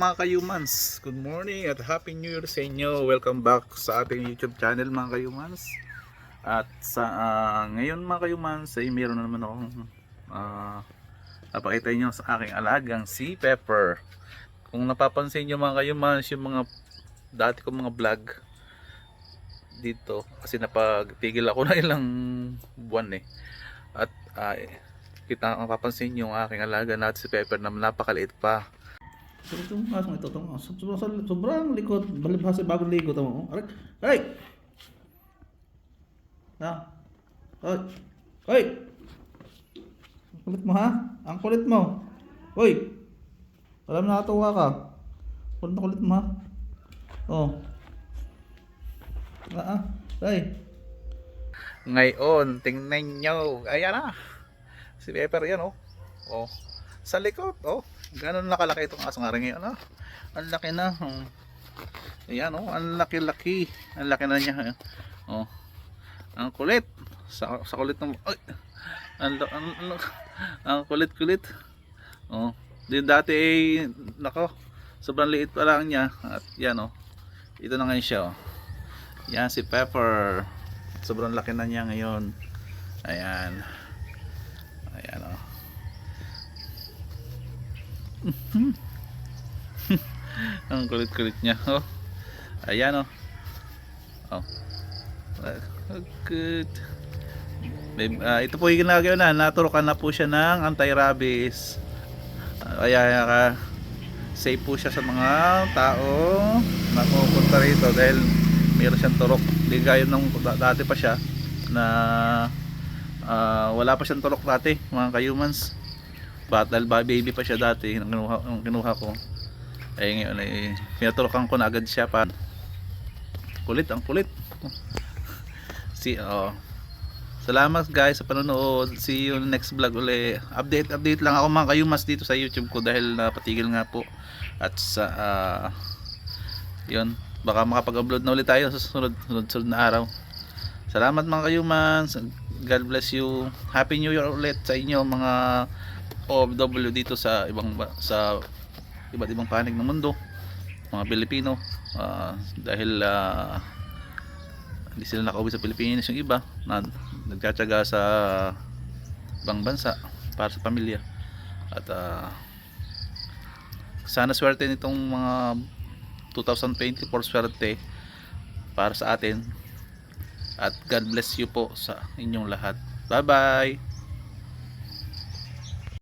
mga kayumans? Good morning at Happy New Year sa inyo. Welcome back sa ating YouTube channel mga kayumans. At sa ngayon mga kayumans ay meron na naman akong napakita nyo sa aking alagang si Pepper. Kung napapansin nyo mga kayumans, yung mga dati kong mga vlog dito, kasi napagtigil ako na ilang buwan at mapapansin nyo yung aking alaga natin si Pepper na napakaliit pa. So itong asong ito, sobrang likod, balibhasa bagong ligo tamo. Aray, ay! Ha? Ay! Ay! Ang kulit mo ha? Ang kulit mo. Hoy! Alam na nakatuwa ka. Kulit mo ha? Oh. Ay. Ngayon, tingnan nyo. Ayan na. Si Pepper yan oh. Oh. Sa likod oh. Ganon nakalaki itong asong aring ngayon. Ang laki na. Ayan ang laki-laki. Ang laki na niya. Ang kulit. Sa kulit ng ang kulit-kulit. Din dati nako, sobrang liit pa lang niya. At yan ito na ngayon siya. Yan si Pepper. Sobrang laki na niya ngayon. Ayan. Ang kulit-kulit niya. Ayan good. Ito po yung ginagawa na. Naturukan na po siya ng anti-rabies. Kaya safe po siya sa mga tao na pupunta rito dahil mayroon siyang turok. Hindi gaya nung dati pa siya na wala pa siyang turok dati mga kayumans. Dahil baby pa siya dati nung kinuha ko. Ngayon pinaturokan ko na agad siya pa. Ang kulit. Salamat guys sa panonood. See you next vlog uli. Update lang ako mga kayumas dito sa YouTube ko dahil napatigil nga po. At sa yun, baka makapag-upload na ulit tayo sa sunod na araw. Salamat mga kayumans. God bless you. Happy New Year ulit sa inyo mga OFW dito sa iba't ibang panig ng mundo, mga Pilipino, dahil hindi sila nakauwi sa Pilipinas, yung iba na nagtsatsaga sa ibang bansa para sa pamilya. At sana swerte nitong mga 2024, swerte para sa atin. At God bless you po sa inyong lahat. Bye bye.